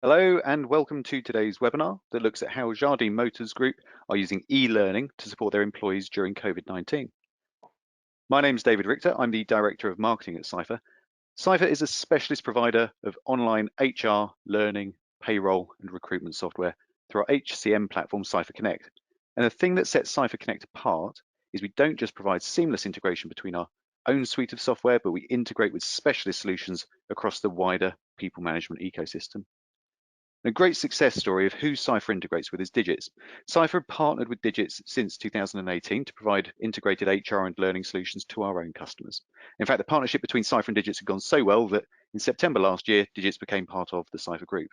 Hello and welcome to today's webinar that looks at how Jardine Motors Group are using e-learning to support their employees during COVID-19. My name is David Richter. I'm the Director of Marketing at Cypher. Cypher is a specialist provider of online HR, learning, payroll and recruitment software through our HCM platform Cypher Connect. And the thing that sets Cypher Connect apart is we don't just provide seamless integration between our own suite of software, but we integrate with specialist solutions across the wider people management ecosystem. A great success story of who Cypher integrates with is Digits. Cypher have partnered with Digits since 2018 to provide integrated HR and learning solutions to our own customers. In fact, the partnership between Cypher and Digits had gone so well that in September last year, Digits became part of the Cypher group.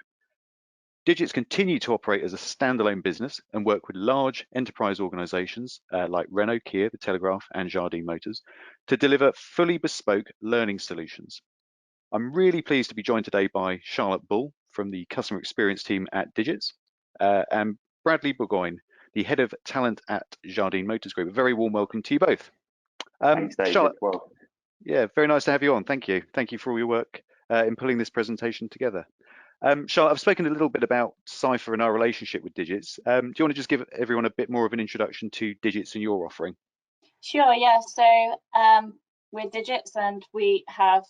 Digits continue to operate as a standalone business and work with large enterprise organizations like Renault, Kia, The Telegraph, and Jardine Motors to deliver fully bespoke learning solutions. I'm really pleased to be joined today by Charlotte Bull from the customer experience team at Digits and Bradley Burgoyne, the head of talent at Jardine Motors Group. A very warm welcome to you both. Thanks, David. Charlotte, well, yeah, very nice to have you on. Thank you. Thank you for all your work in pulling this presentation together. Charlotte, I've spoken a little bit about Cypher and our relationship with Digits. Do you want to just give everyone a bit more of an introduction to Digits and your offering? Sure, yeah. So we're Digits and we have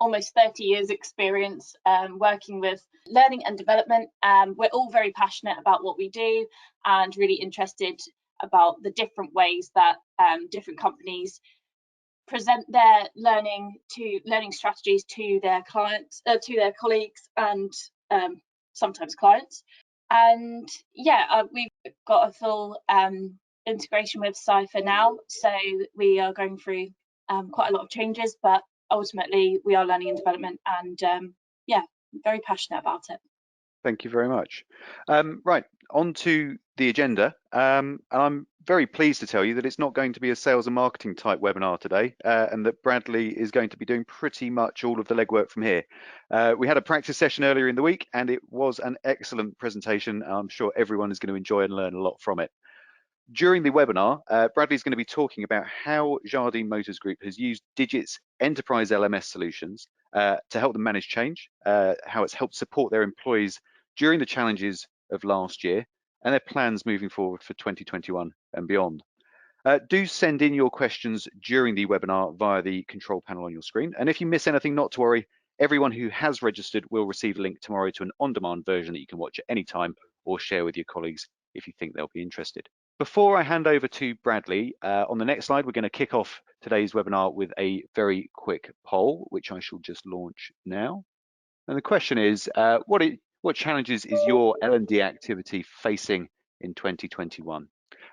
almost 30 years experience working with learning and development. We're all very passionate about what we do and really interested about the different ways that different companies present their learning strategies to their clients, to their colleagues and sometimes clients. And yeah, we've got a full integration with Cypher now, so we are going through quite a lot of changes, but ultimately we are learning and development and yeah, very passionate about it. Thank you very much. Right, on to the agenda. And I'm very pleased to tell you that it's not going to be a sales and marketing type webinar today, and that Bradley is going to be doing pretty much all of the legwork from here. We had a practice session earlier in the week and it was an excellent presentation. I'm sure everyone is going to enjoy and learn a lot from it. During the webinar, Bradley is going to be talking about how Jardine Motors Group has used Digits Enterprise LMS solutions to help them manage change, how it's helped support their employees during the challenges of last year, and their plans moving forward for 2021 and beyond. Do send in your questions during the webinar via the control panel on your screen. And if you miss anything, not to worry, everyone who has registered will receive a link tomorrow to an on-demand version that you can watch at any time or share with your colleagues if you think they'll be interested. Before I hand over to Bradley, on the next slide, we're going to kick off today's webinar with a very quick poll, which I shall just launch now. And the question is, what challenges is your L&D activity facing in 2021?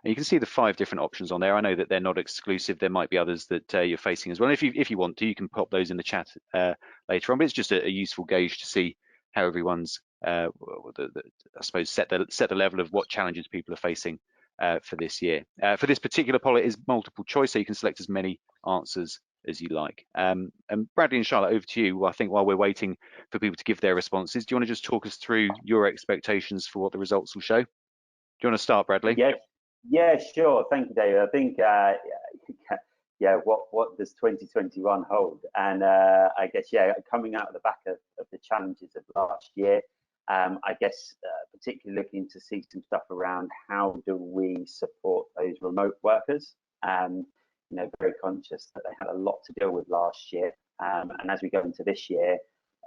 And you can see the 5 different options on there. I know that they're not exclusive. There might be others that you're facing as well. And if you want to, you can pop those in the chat later on. But it's just a useful gauge to see how everyone's, I suppose, set the level of what challenges people are facing for this year. For this particular poll, it is multiple choice, so you can select as many answers as you like. And Bradley and Charlotte, over to you. I think while we're waiting for people to give their responses, do you want to just talk us through your expectations for what the results will show? Do you want to start, Bradley? Yeah, sure. Thank you, David. I think, yeah, what does 2021 hold? And I guess, yeah, coming out of the back of the challenges of last year, I guess particularly looking to see some stuff around how do we support those remote workers. You know, very conscious that they had a lot to deal with last year, and as we go into this year,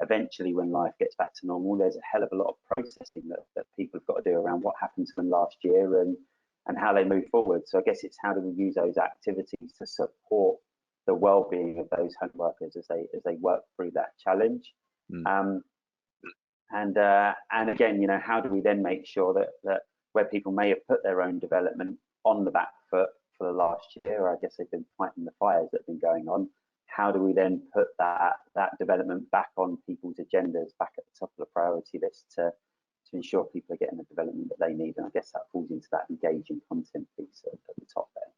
eventually when life gets back to normal, there's a hell of a lot of processing that people have got to do around what happened to them last year and how they move forward. So I guess it's how do we use those activities to support the well-being of those home workers as they work through that challenge. And again, you know, how do we then make sure that where people may have put their own development on the back foot for the last year, I guess they've been fighting the fires that have been going on, how do we then put that development back on people's agendas, back at the top of the priority list to ensure people are getting the development that they need? And I guess that falls into that engaging content piece at the top there.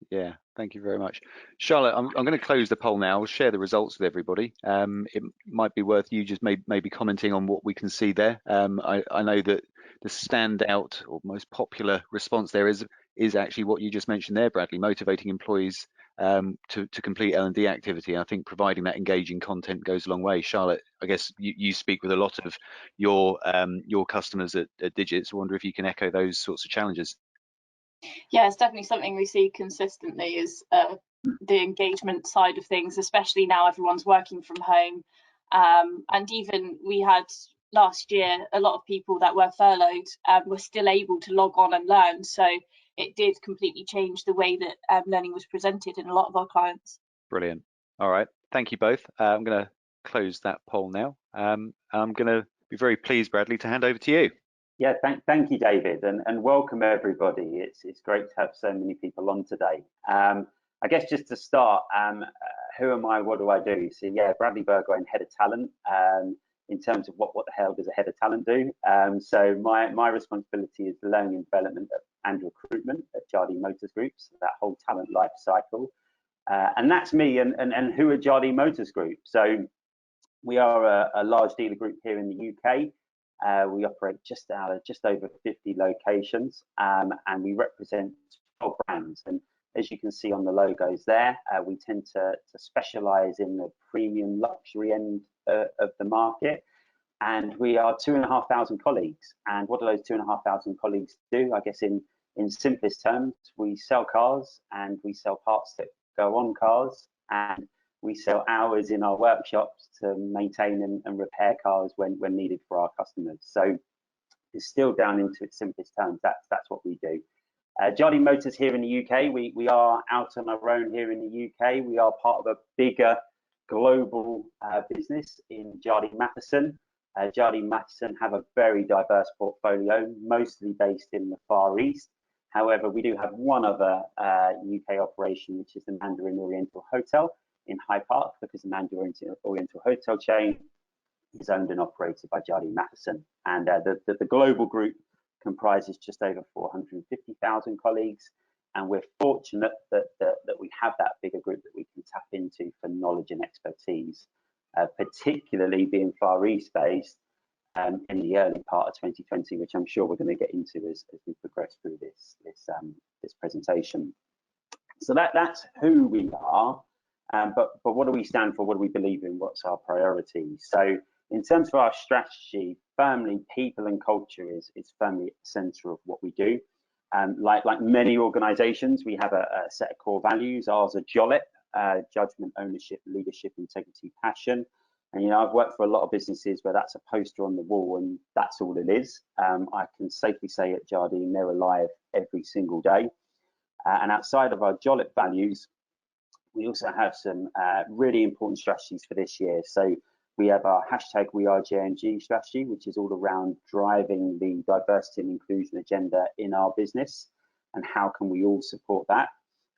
Yeah, thank you very much. Charlotte, I'm going to close the poll now. We'll share the results with everybody. It might be worth you just maybe commenting on what we can see there. I know that the standout or most popular response there is actually what you just mentioned there, Bradley, motivating employees to complete L&D activity. I think providing that engaging content goes a long way. Charlotte, I guess you speak with a lot of your customers at Digits. I wonder if you can echo those sorts of challenges. Yeah, it's definitely something we see consistently is the engagement side of things, especially now everyone's working from home. And even we had last year, a lot of people that were furloughed were still able to log on and learn. So it did completely change the way that learning was presented in a lot of our clients. Brilliant. All right. Thank you both. I'm going to close that poll now. I'm going to be very pleased, Bradley, to hand over to you. Yeah, thank you, David, and welcome everybody. It's great to have so many people on today. I guess just to start, who am I? What do I do? So yeah, Bradley Burgoyne, head of talent. In terms of what the hell does a head of talent do? So my responsibility is learning and development and recruitment at Jardine Motors Group. So that whole talent life cycle, and that's me. And who are Jardine Motors Group? So we are a large dealer group here in the UK. We operate just over 50 locations, and we represent 12 brands. And as you can see on the logos there, we tend to specialize in the premium luxury end of the market. And we are 2,500 colleagues. And what do those 2,500 colleagues do? I guess in simplest terms, we sell cars and we sell parts that go on cars, and we sell hours in our workshops to maintain and repair cars when needed for our customers. So it's still down into its simplest terms. That's what we do. Jardine Motors here in the UK, we are out on our own here in the UK. We are part of a bigger global business in Jardine Matheson. Jardine Matheson have a very diverse portfolio, mostly based in the Far East. However, we do have one other UK operation, which is the Mandarin Oriental Hotel in Hyde Park, because the Mandarin Oriental Hotel chain is owned and operated by Jardine Matheson. And the global group comprises just over 450,000 colleagues. And we're fortunate that we have that bigger group that we can tap into for knowledge and expertise, particularly being Far East based in the early part of 2020, which I'm sure we're going to get into as we progress through this presentation. So that's who we are. But what do we stand for? What do we believe in? What's our priority? So in terms of our strategy, firmly people and culture is firmly at the center of what we do. Like many organizations, we have a set of core values. Ours are JOLIP, judgment, ownership, leadership, integrity, passion. And, you know, I've worked for a lot of businesses where that's a poster on the wall and that's all it is. I can safely say at Jardine, they're alive every single day. And outside of our JOLIP values, we also have some really important strategies for this year. So we have our hashtag #WeAreJMG strategy, which is all around driving the diversity and inclusion agenda in our business and how can we all support that.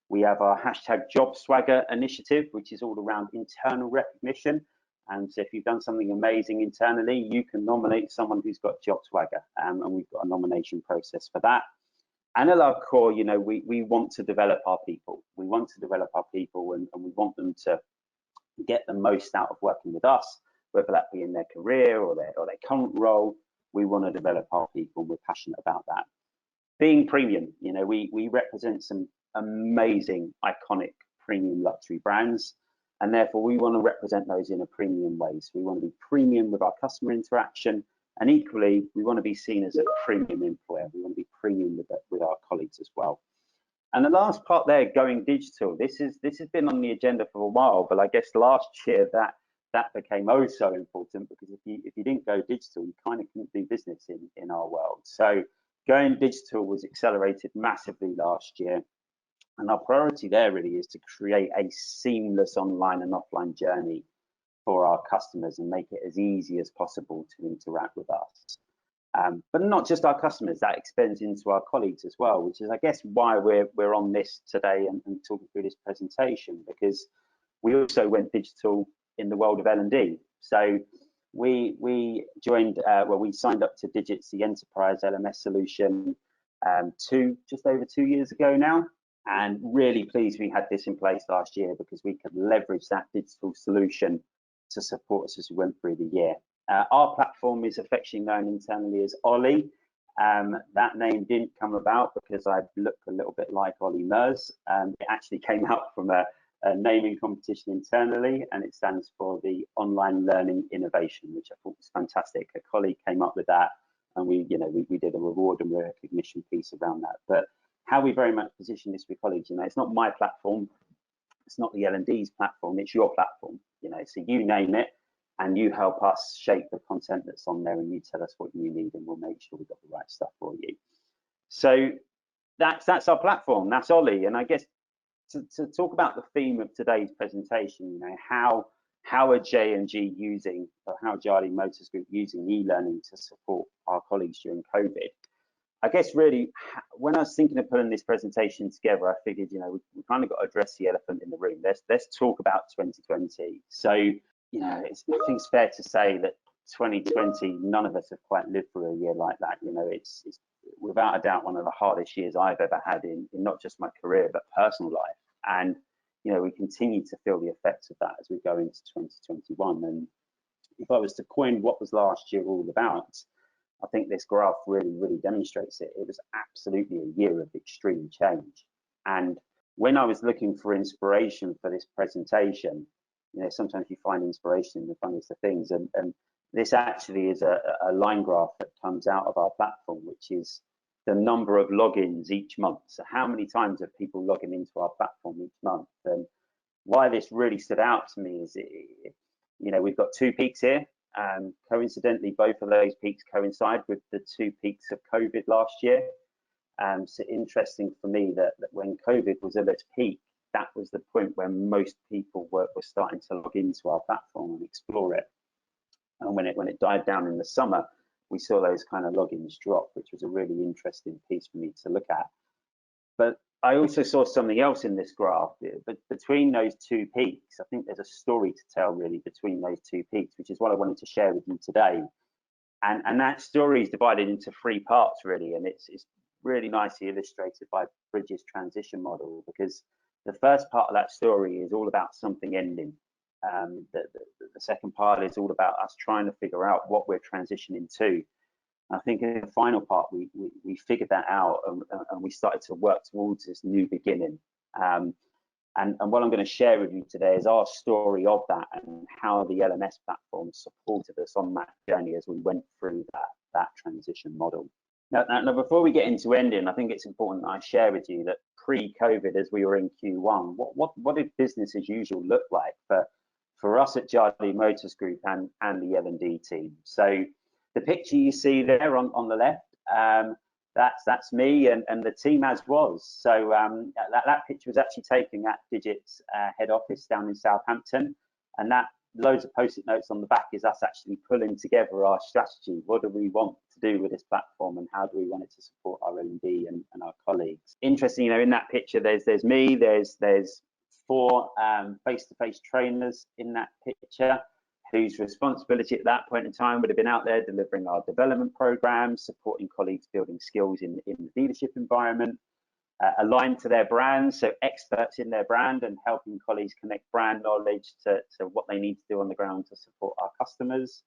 We have our hashtag JobSwagger initiative, which is all around internal recognition. And so if you've done something amazing internally, you can nominate someone who's got JobSwagger, and we've got a nomination process for that. And at our core, you know, we want to develop our people. We want to develop our people, and we want them to get the most out of working with us, whether that be in their career or their current role. We want to develop our people. We're passionate about that. Being premium, you know, we represent some amazing, iconic premium luxury brands, and therefore we want to represent those in a premium way. So we want to be premium with our customer interaction, and equally, we want to be seen as a premium employer. We want to be premium with our colleagues as well. And the last part there, going digital. This has been on the agenda for a while, but I guess last year that became oh so important, because if you didn't go digital, you kind of couldn't do business in our world. So going digital was accelerated massively last year. And our priority there really is to create a seamless online and offline journey for our customers and make it as easy as possible to interact with us. But not just our customers, that extends into our colleagues as well, which is, I guess, why we're on this today and talking through this presentation, because we also went digital in the world of L&D. So we joined, we signed up to Digits, the Enterprise LMS solution, just over 2 years ago now, and really pleased we had this in place last year because we could leverage that digital solution to support us as we went through the year. Our platform is affectionately known internally as Ollie, That name didn't come about because I look a little bit like Ollie Mers. It actually came out from a naming competition internally, and it stands for the Online Learning Innovation, which I thought was fantastic. A colleague came up with that, and we did a reward and recognition piece around that. But how we very much position this with colleagues, it's not my platform, it's not the L&D's platform, it's your platform. So you name it, and you help us shape the content that's on there, and you tell us what you need, and we'll make sure we've got the right stuff for you. So that's our platform. That's Ollie, and I guess to talk about the theme of today's presentation, how are J&G using, or how Jardine Motors Group using e-learning to support our colleagues during COVID. I guess really, when I was thinking of putting this presentation together, I figured, we kind of got to address the elephant in the room. Let's talk about 2020. So, I think it's fair to say that 2020, none of us have quite lived through a year like that. It's without a doubt one of the hardest years I've ever had in not just my career, but personal life. And, we continue to feel the effects of that as we go into 2021. And if I was to coin what was last year all about, I think this graph really, really demonstrates it. It was absolutely a year of extreme change. And when I was looking for inspiration for this presentation, sometimes you find inspiration in the funniest of things. And this actually is a line graph that comes out of our platform, which is the number of logins each month. So how many times have people logging into our platform each month? And why this really stood out to me is, we've got two peaks here. Coincidentally, both of those peaks coincide with the two peaks of COVID last year. So interesting for me that when COVID was at its peak, that was the point when most people were starting to log into our platform and explore it. And when it died down in the summer, we saw those kind of logins drop, which was a really interesting piece for me to look at. But I also saw something else in this graph. But between those two peaks, I think there's a story to tell really between those two peaks, which is what I wanted to share with you today. And that story is divided into three parts really, and it's really nicely illustrated by Bridges' transition model, because the first part of that story is all about something ending. The second part is all about us trying to figure out what we're transitioning to. I think in the final part, we figured that out, and we started to work towards this new beginning. And what I'm going to share with you today is our story of that, and how the LMS platform supported us on that journey as we went through that transition model. Now, before we get into ending, I think it's important that I share with you that pre-COVID, as we were in Q1, what did business as usual look like for us at Jardine Motors Group and the L&D team? So the picture you see there on the left, that's me and the team as was. So that picture was actually taken at Digits head office down in Southampton, and that loads of post-it notes on the back is us actually pulling together our strategy. What do we want to do with this platform, and how do we want it to support our L&D and our colleagues? Interesting, in that picture, there's me, there's 4 face-to-face trainers in that picture, whose responsibility at that point in time would have been out there delivering our development programs, supporting colleagues building skills in the leadership environment, aligned to their brand, so experts in their brand and helping colleagues connect brand knowledge to what they need to do on the ground to support our customers.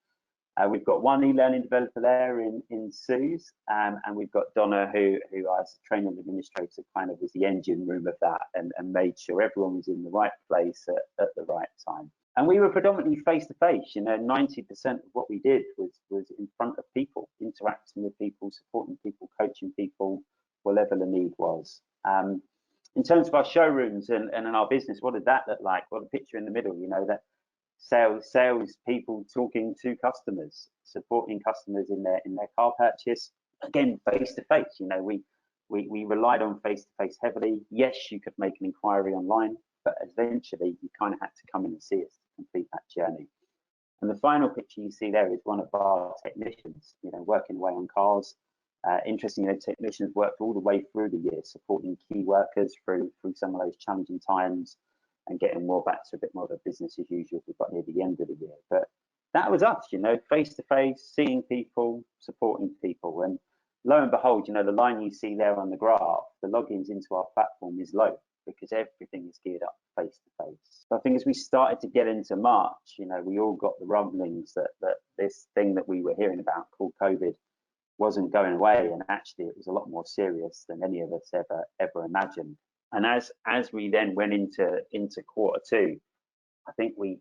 We've got one e-learning developer there in Suze, and we've got Donna, who as a training administrator kind of was the engine room of that, and made sure everyone was in the right place at the right time. And we were predominantly face-to-face. 90% of what we did was in front of people, interacting with people, supporting people, coaching people, whatever the need was. In terms of our showrooms and in our business, what did that look like? Well, the picture in the middle, that sales people talking to customers, supporting customers in their car purchase. Again, face-to-face. We relied on face-to-face heavily. Yes, you could make an inquiry online, but eventually you kind of had to come in and see us to complete that journey. And the final picture you see there is one of our technicians, working away on cars. Interestingly, technicians worked all the way through the year, supporting key workers through some of those challenging times, and getting more back to a bit more of a business as usual as we got near the end of the year. But that was us, face to face, seeing people, supporting people. And lo and behold, the line you see there on the graph, the logins into our platform is low, because everything is geared up face to face. So I think as we started to get into March, we all got the rumblings that this thing that we were hearing about called COVID wasn't going away, and actually it was a lot more serious than any of us ever imagined. And as we then went into quarter two, I think we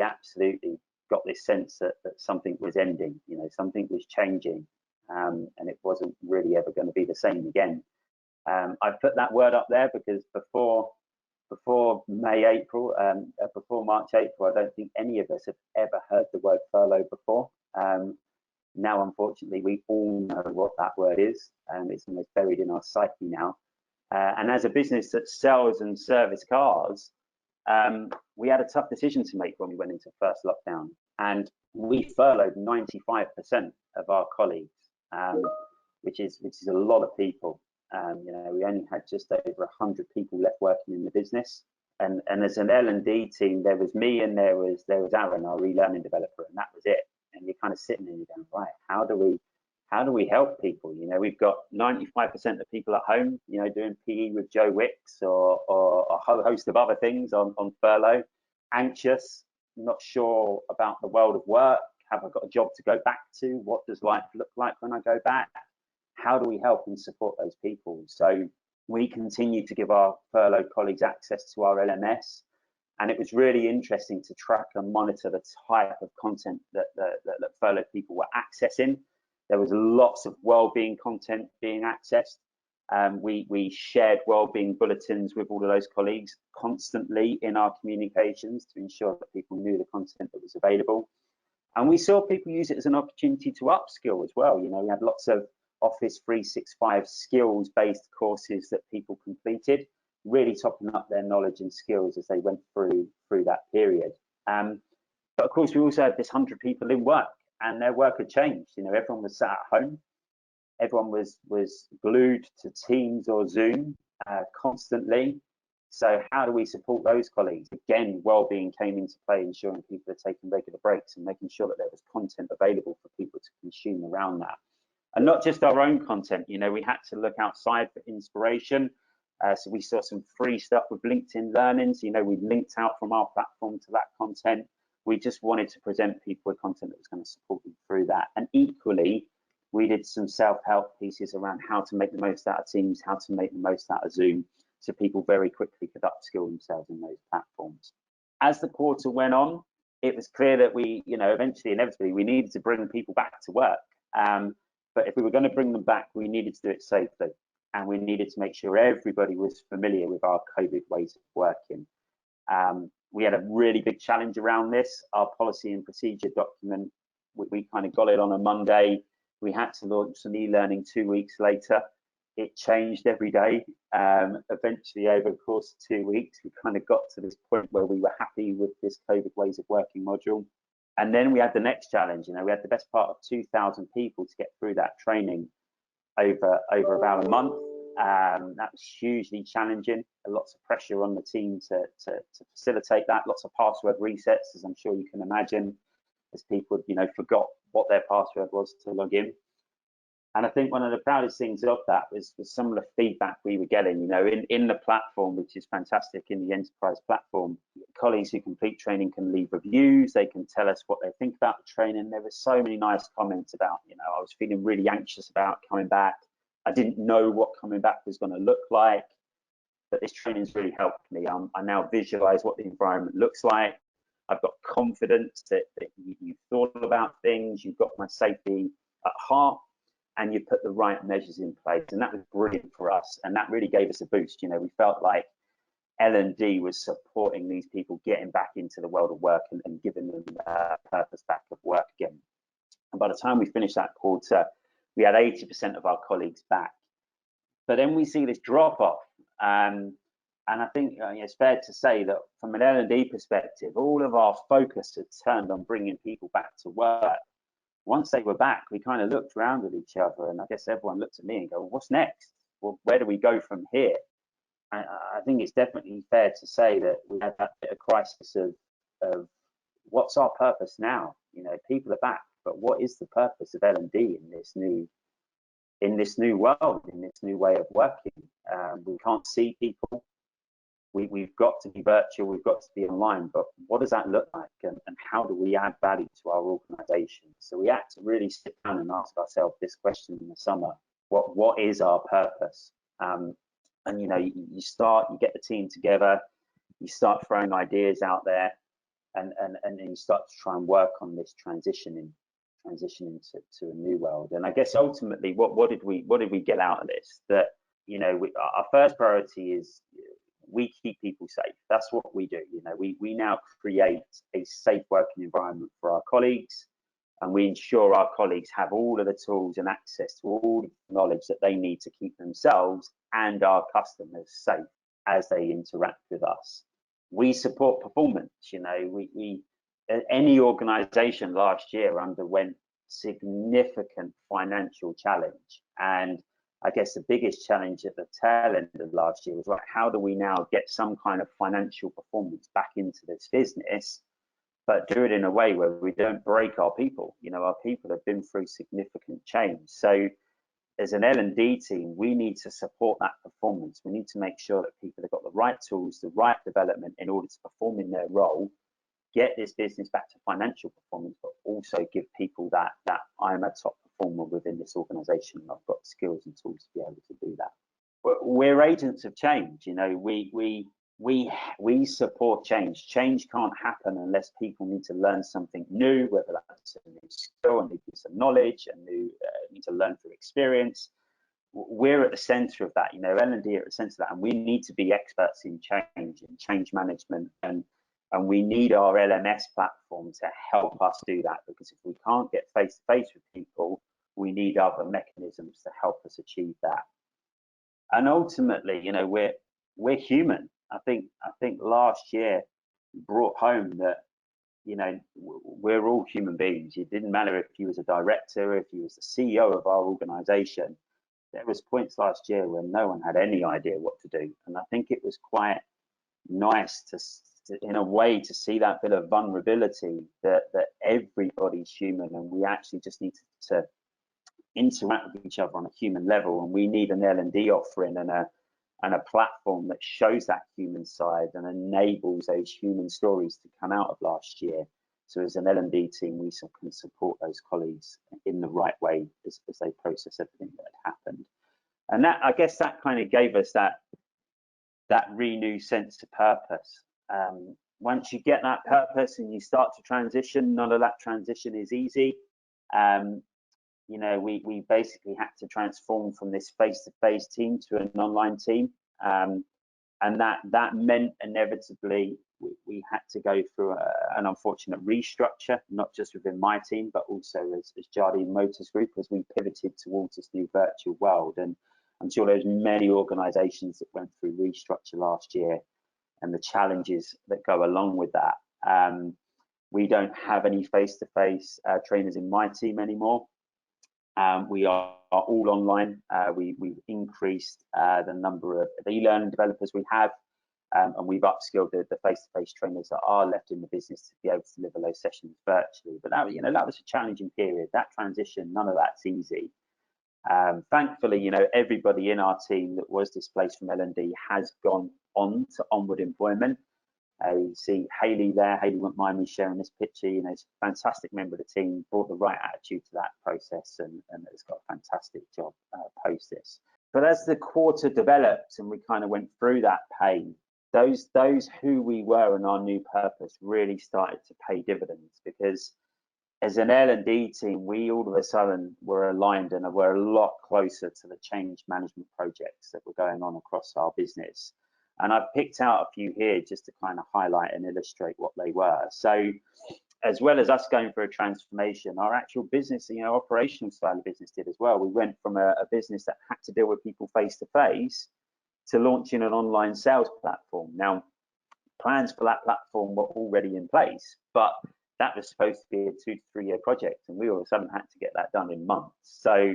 absolutely got this sense that something was ending, something was changing, and it wasn't really ever going to be the same again. I put that word up there because before March, April, I don't think any of us have ever heard the word furlough before. Now, unfortunately, we all know what that word is, and it's almost buried in our psyche now. And as a business that sells and service cars, we had a tough decision to make when we went into first lockdown, and we furloughed 95% of our colleagues, which is a lot of people. We only had just over 100 people left working in the business, and as an L&D team, there was me and there was Aaron, our eLearning developer, and that was it. And you're kind of sitting there and you're going, right, how do we help people? We've got 95% of people at home, doing PE with Joe Wicks or a whole host of other things on furlough, anxious, not sure about the world of work. Have I got a job to go back to? What does life look like when I go back? How do we help and support those people? So we continue to give our furloughed colleagues access to our LMS. And it was really interesting to track and monitor the type of content that furloughed people were accessing. There was lots of wellbeing content being accessed. We shared wellbeing bulletins with all of those colleagues constantly in our communications to ensure that people knew the content that was available. And we saw people use it as an opportunity to upskill as well. We had lots of Office 365 skills-based courses that people completed, really topping up their knowledge and skills as they went through that period. But of course, we also had this 100 people in work, and their work had changed. Everyone was sat at home. Everyone was glued to Teams or Zoom constantly. So how do we support those colleagues? Again, wellbeing came into play, ensuring people are taking regular breaks and making sure that there was content available for people to consume around that. And not just our own content, we had to look outside for inspiration. So we saw some free stuff with LinkedIn Learnings. We linked out from our platform to that content. We just wanted to present people with content that was going to support them through that. And equally, we did some self-help pieces around how to make the most out of Teams, how to make the most out of Zoom, so people very quickly could upskill themselves in those platforms. As the quarter went on, it was clear that we, inevitably, we needed to bring people back to work. But if we were going to bring them back, we needed to do it safely. And we needed to make sure everybody was familiar with our COVID ways of working. We had a really big challenge around this. Our policy and procedure document, we kind of got it on a Monday. We had to launch some e-learning 2 weeks later. It changed every day. Eventually, over the course of 2 weeks, we kind of got to this point where we were happy with this COVID ways of working module. And then we had the next challenge. We had the best part of 2,000 people to get through that training over about a month. That was hugely challenging. Lots of pressure on the team to facilitate that. Lots of password resets, as I'm sure you can imagine, as people forgot what their password was to log in. And I think one of the proudest things of that was some of the feedback we were getting, in the platform, which is fantastic, in the enterprise platform. Colleagues who complete training can leave reviews. They can tell us what they think about the training. There were so many nice comments about, I was feeling really anxious about coming back. I didn't know what coming back was going to look like, but this training's really helped me. I now visualize what the environment looks like. I've got confidence that you've thought about things, you've got my safety at heart, and you put the right measures in place. And that was brilliant for us. And that really gave us a boost. We felt like L&D was supporting these people getting back into the world of work and giving them purpose back of work again. And by the time we finished that quarter, we had 80% of our colleagues back. But then we see this drop off. And I think it's fair to say that from an L&D perspective, all of our focus had turned on bringing people back to work. Once they were back, we kind of looked around at each other, and I guess everyone looked at me and go, well, what's next? Well, where do we go from here? And I think it's definitely fair to say that we had that bit of crisis of what's our purpose now? People are back, but what is the purpose of L&D in this new world, in this new way of working? We can't see people. we've got to be virtual, we've got to be online, but what does that look like, and how do we add value to our organization? So we had to really sit down and ask ourselves this question in the summer: what is our purpose? And you know, you get the team together, you start throwing ideas out there, and then you start to try and work on this transitioning to a new world. And I guess ultimately, what did we get out of this? That, you know, our first priority is we keep people safe. That's what we do. You know, we now create a safe working environment for our colleagues, and we ensure our colleagues have all of the tools and access to all the knowledge that they need to keep themselves and our customers safe as they interact with us. We support performance. You know, any organization last year underwent significant financial challenge, and I guess the biggest challenge at the tail end of last year was, right, how do we now get some kind of financial performance back into this business, but do it in a way where we don't break our people? You know, our people have been through significant change. So as an L&D team, we need to support that performance. We need to make sure that people have got the right tools, the right development in order to perform in their role, get this business back to financial performance, but also give people that I'm a top performer within this organization, and I've got skills and tools to be able to do that. But we're agents of change. You know, we support change. Change can't happen unless people need to learn something new, whether that's a new skill, a new piece of knowledge, need to learn through experience. We're at the center of that. You know, L&D are at the center of that, and we need to be experts in change and change management, and we need our LMS platform to help us do that, because if we can't get face to face with people, we need other mechanisms to help us achieve that. And ultimately, you know, we're human. I think last year brought home that, you know, we're all human beings. It didn't matter if you was a director, if you was the CEO of our organization. There was points last year when no one had any idea what to do, and I think it was quite nice to in a way, to see that bit of vulnerability, that everybody's human, and we actually just need to interact with each other on a human level, and we need an L&D offering and a platform that shows that human side and enables those human stories to come out of last year. So as an L&D team, we can support those colleagues in the right way as they process everything that had happened. And that, I guess, that kind of gave us that renewed sense of purpose. Once you get that purpose and you start to transition, none of that transition is easy. You know, we basically had to transform from this face-to-face team to an online team, and that meant inevitably we had to go through an unfortunate restructure, not just within my team, but also as Jardine Motors Group, as we pivoted towards this new virtual world. And I'm sure there's many organisations that went through restructure last year, and the challenges that go along with that. We don't have any face-to-face trainers in my team anymore. We are all online. We've increased the number of the eLearning developers we have, and we've upskilled the face-to-face trainers that are left in the business to be able to deliver those sessions virtually. But that, you know, that was a challenging period. That transition, none of that's easy. Thankfully, you know, everybody in our team that was displaced from L&D has gone on to onward employment. You see Hayley there. Hayley won't mind me sharing this picture. You know, it's a fantastic member of the team, brought the right attitude to that process, and has got a fantastic job post this. But as the quarter developed and we kind of went through that pain, those who we were and our new purpose really started to pay dividends, because as an L&D team, we all of a sudden were aligned and were a lot closer to the change management projects that were going on across our business. And I've picked out a few here just to kind of highlight and illustrate what they were. So as well as us going through a transformation, our actual business, you know, operational style of business did as well. We went from a business that had to deal with people face to face to launching an online sales platform. Now, plans for that platform were already in place, but that was supposed to be a 2 to 3 year project, and we all of a sudden had to get that done in months. So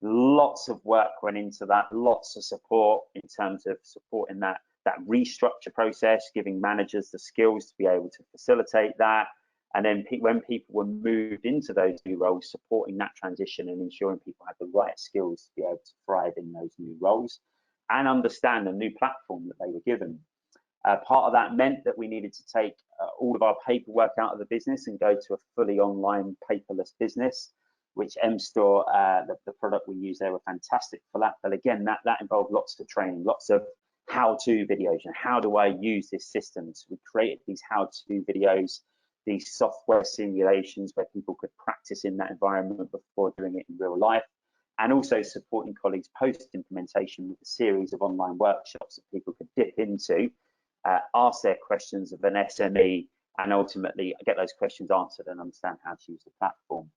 lots of work went into that, lots of support in terms of supporting that restructure process, giving managers the skills to be able to facilitate that. And then when people were moved into those new roles, supporting that transition and ensuring people had the right skills to be able to thrive in those new roles and understand the new platform that they were given. Part of that meant that we needed to take all of our paperwork out of the business and go to a fully online paperless business, which MStore, the product we use there, were fantastic for that. But again, that involved lots of training, lots of how-to videos, and how do I use this system? So we created these how-to videos, these software simulations where people could practice in that environment before doing it in real life, and also supporting colleagues post-implementation with a series of online workshops that people could dip into, ask their questions of an SME, and ultimately get those questions answered and understand how to use the platform.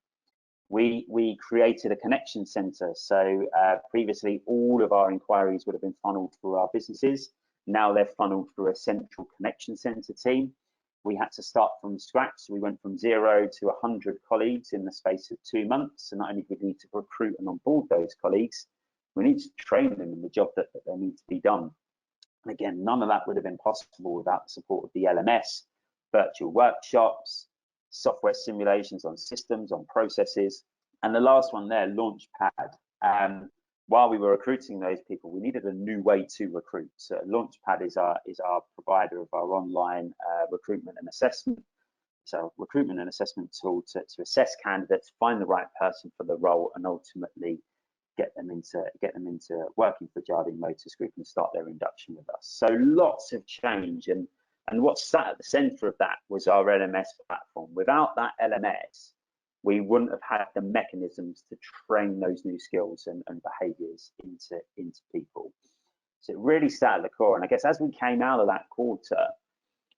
We created a connection center. So previously, all of our inquiries would have been funneled through our businesses. Now they're funneled through a central connection center team. We had to start from scratch. So we went from 0 to 100 colleagues in the space of 2 months. And not only did we need to recruit and onboard those colleagues, we need to train them in the job that they need to be done. And again, none of that would have been possible without the support of the LMS, virtual workshops, software simulations on systems, on processes. And the last one there, Launchpad. While we were recruiting those people, we needed a new way to recruit. So Launchpad is our provider of our online recruitment and assessment. So recruitment and assessment tool to assess candidates, find the right person for the role, and ultimately get them into working for Jardine Motors Group and start their induction with us. So lots of change, and what sat at the centre of that was our LMS platform. Without that LMS, we wouldn't have had the mechanisms to train those new skills and behaviours into people. So it really sat at the core. And I guess as we came out of that quarter,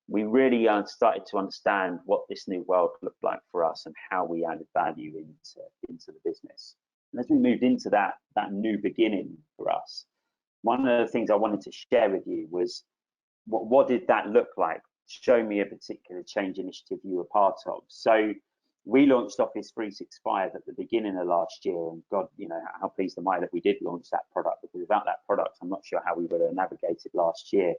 we really started to understand what this new world looked like for us and how we added value into the business. And as we moved into that new beginning for us, one of the things I wanted to share with you was what did that look like? Show me a particular change initiative you were part of. So we launched Office 365 at the beginning of last year, and God, how pleased am I that we did launch that product, because without that product, I'm not sure how we would have navigated last year.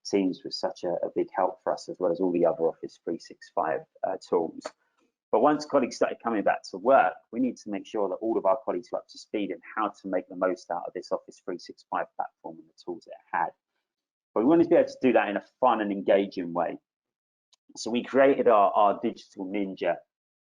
Teams was such a big help for us, as well as all the other Office 365 tools. But once colleagues started coming back to work, we need to make sure that all of our colleagues were up to speed in how to make the most out of this Office 365 platform and the tools it had. But we wanted to be able to do that in a fun and engaging way. So we created our Digital Ninja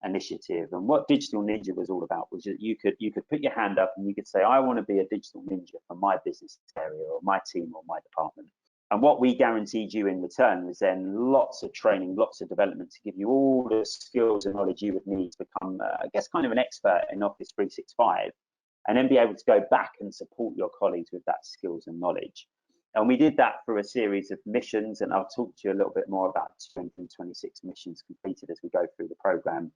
initiative. And what Digital Ninja was all about was that you could put your hand up and you could say, I want to be a digital ninja for my business area or my team or my department. And what we guaranteed you in return was then lots of training, lots of development to give you all the skills and knowledge you would need to become, I guess, kind of an expert in Office 365, and then be able to go back and support your colleagues with that skills and knowledge. And we did that through a series of missions, and I'll talk to you a little bit more about 226 missions completed as we go through the program.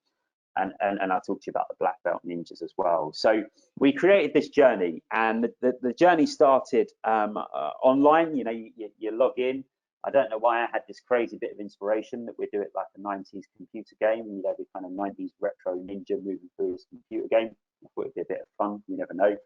And I'll talk to you about the Black Belt Ninjas as well. So we created this journey, and the journey started online. You log in. I don't know why I had this crazy bit of inspiration that we do it like a 90s computer game, the kind of 90s retro ninja moving through this computer game. I thought it'd be a bit of fun, you never know.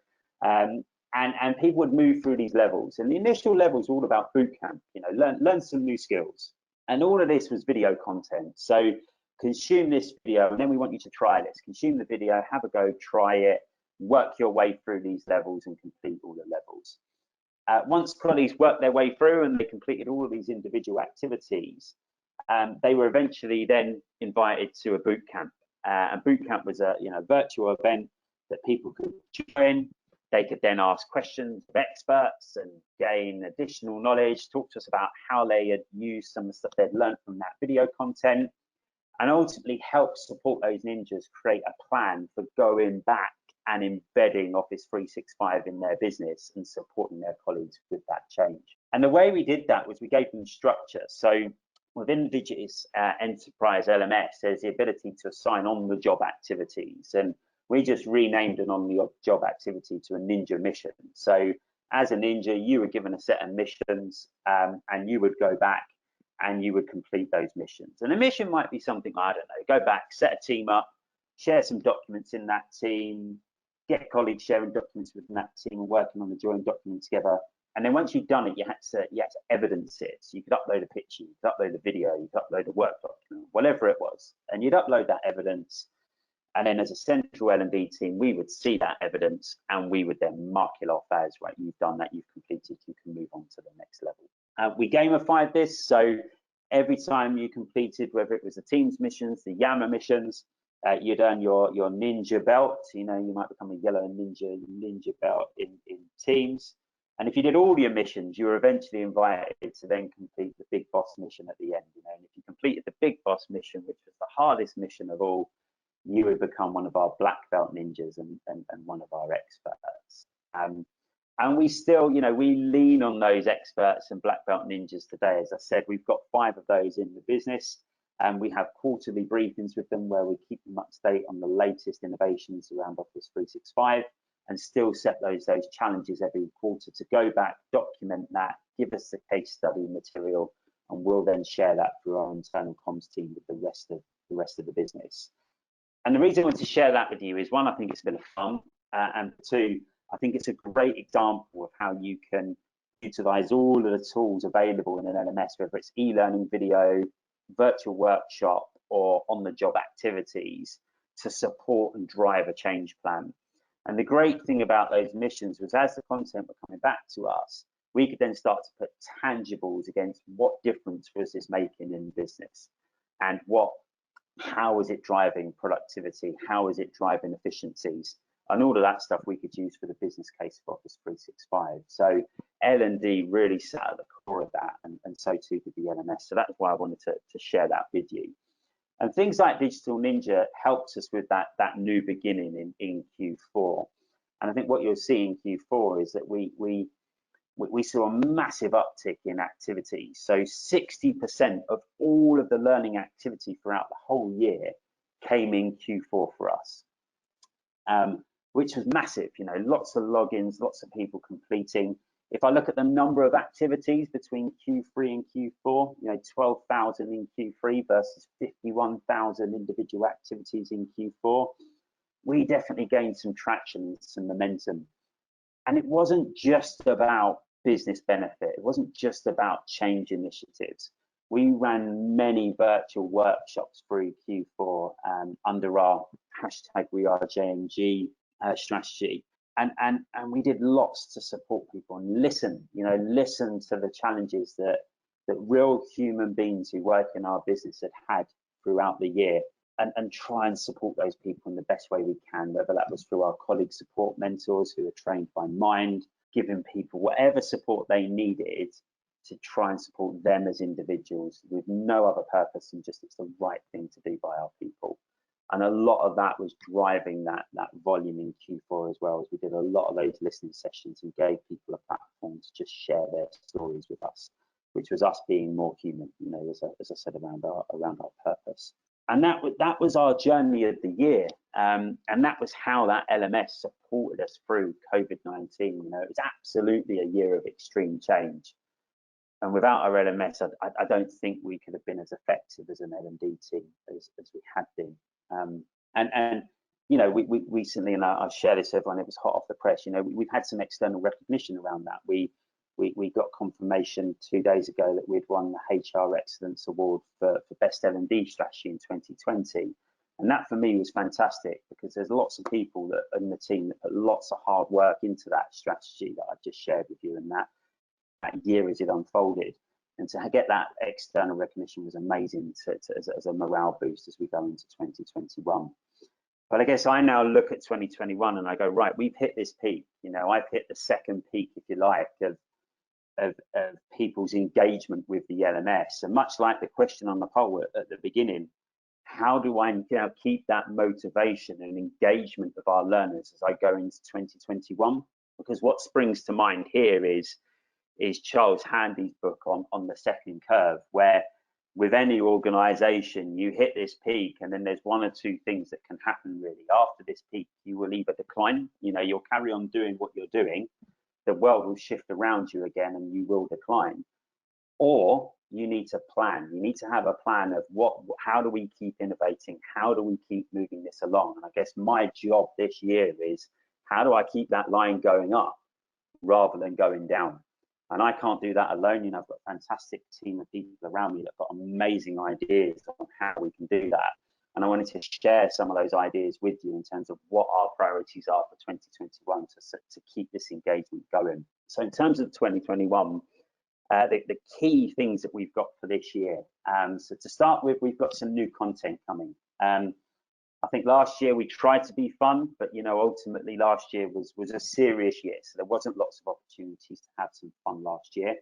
And people would move through these levels, and the initial levels were all about boot camp, learn some new skills. And all of this was video content. So consume this video, and then we want you to try this. Consume the video, have a go, try it, work your way through these levels and complete all the levels. Once colleagues worked their way through and they completed all of these individual activities, they were eventually then invited to a boot camp. And boot camp was a virtual event that people could join. They could then ask questions of experts and gain additional knowledge, talk to us about how they had used some of the stuff they'd learned from that video content, and ultimately help support those ninjas create a plan for going back and embedding Office 365 in their business and supporting their colleagues with that change. And the way we did that was we gave them structure. So within the Digits Enterprise LMS, there's the ability to assign on-the-job activities. And we just renamed an on-the-job activity to a ninja mission. So as a ninja, you were given a set of missions, and you would go back and you would complete those missions. And a mission might be something, I don't know, go back, set a team up, share some documents in that team, get colleagues sharing documents within that team and working on the joint document together. And then once you've done it, you had to evidence it. So you could upload a picture, you could upload a video, you could upload a Word document, whatever it was. And you'd upload that evidence. And then as a central L&D team, we would see that evidence and we would then mark it off as, right, you've done that, you've completed, you can move on to the next level. We gamified this, so every time you completed, whether it was the Teams missions, the Yammer missions, you'd earn your ninja belt. You know, you might become a yellow ninja belt in Teams. And if you did all your missions, you were eventually invited to then complete the Big Boss mission at the end. You know, and if you completed the Big Boss mission, which was the hardest mission of all, you would become one of our black belt ninjas and one of our experts. And we still, you know, we lean on those experts and black belt ninjas today. As I said, we've got 5 of those in the business, and we have quarterly briefings with them where we keep them up to date on the latest innovations around Office 365, and still set those challenges every quarter to go back, document that, give us the case study material, and we'll then share that through our internal comms team with the rest of the business. And the reason I want to share that with you is, 1, I think it's been fun, and 2, I think it's a great example of how you can utilize all of the tools available in an LMS, whether it's e-learning video, virtual workshop, or on-the-job activities, to support and drive a change plan. And the great thing about those missions was, as the content were coming back to us, we could then start to put tangibles against what difference was this making in business, and how is it driving productivity, how is it driving efficiencies, and all of that stuff we could use for the business case of Office 365. So L&D really sat at the core of that, and so too did the LMS. So that's why I wanted to share that with you. And things like Digital Ninja helped us with that new beginning in Q4. And I think what you'll see in Q4 is that we saw a massive uptick in activity. So 60% of all of the learning activity throughout the whole year came in Q4 for us, which was massive. You know, lots of logins, lots of people completing. If I look at the number of activities between Q3 and Q4, you know, 12,000 in Q3 versus 51,000 individual activities in Q4, we definitely gained some traction, some momentum. And it wasn't just about business benefit. It wasn't just about change initiatives. We ran many virtual workshops through Q4 under our #WeAreJMG strategy. And we did lots to support people and listen to the challenges that real human beings who work in our business had throughout the year, and try and support those people in the best way we can, whether that was through our colleague support mentors who are trained by Mind, giving people whatever support they needed to try and support them as individuals with no other purpose than just it's the right thing to do by our people. And a lot of that was driving that volume in Q4 as well, as we did a lot of those listening sessions and gave people a platform to just share their stories with us, which was us being more human, you know, as I said, around our purpose. And that was our journey of the year, and that was how that LMS supported us through COVID-19. You know, it was absolutely a year of extreme change, and without our LMS, I don't think we could have been as effective as an L&D team as we had been. And you know, we recently, and I'll share this with everyone, it was hot off the press. You know, we've had some external recognition around that. We got confirmation 2 days ago that we'd won the HR Excellence Award for Best L&D Strategy in 2020. And that for me was fantastic, because there's lots of people that in the team that put lots of hard work into that strategy that I've just shared with you, and that year as it unfolded. And to get that external recognition was amazing as a morale boost as we go into 2021. But I guess I now look at 2021 and I go, right, we've hit this peak. You know, I've hit the second peak, if you like, of people's engagement with the LMS. And much like the question on the poll at the beginning, how do I keep that motivation and engagement of our learners as I go into 2021? Because what springs to mind here is Charles Handy's book on the second curve, where with any organization, you hit this peak and then there's 1 or 2 things that can happen really. After this peak, you will either decline, you know, you'll carry on doing what you're doing, the world will shift around you again and you will decline. Or you need to plan. You need to have a plan of how do we keep innovating? How do we keep moving this along? And I guess my job this year is, how do I keep that line going up rather than going down? And I can't do that alone. You know, I've got a fantastic team of people around me that have got amazing ideas on how we can do that. And I wanted to share some of those ideas with you in terms of what our priorities are for 2021 to keep this engagement going. So in terms of 2021, the key things that we've got for this year. So to start with, we've got some new content coming. I think last year we tried to be fun, but ultimately last year was a serious year, so there wasn't lots of opportunities to have some fun last year.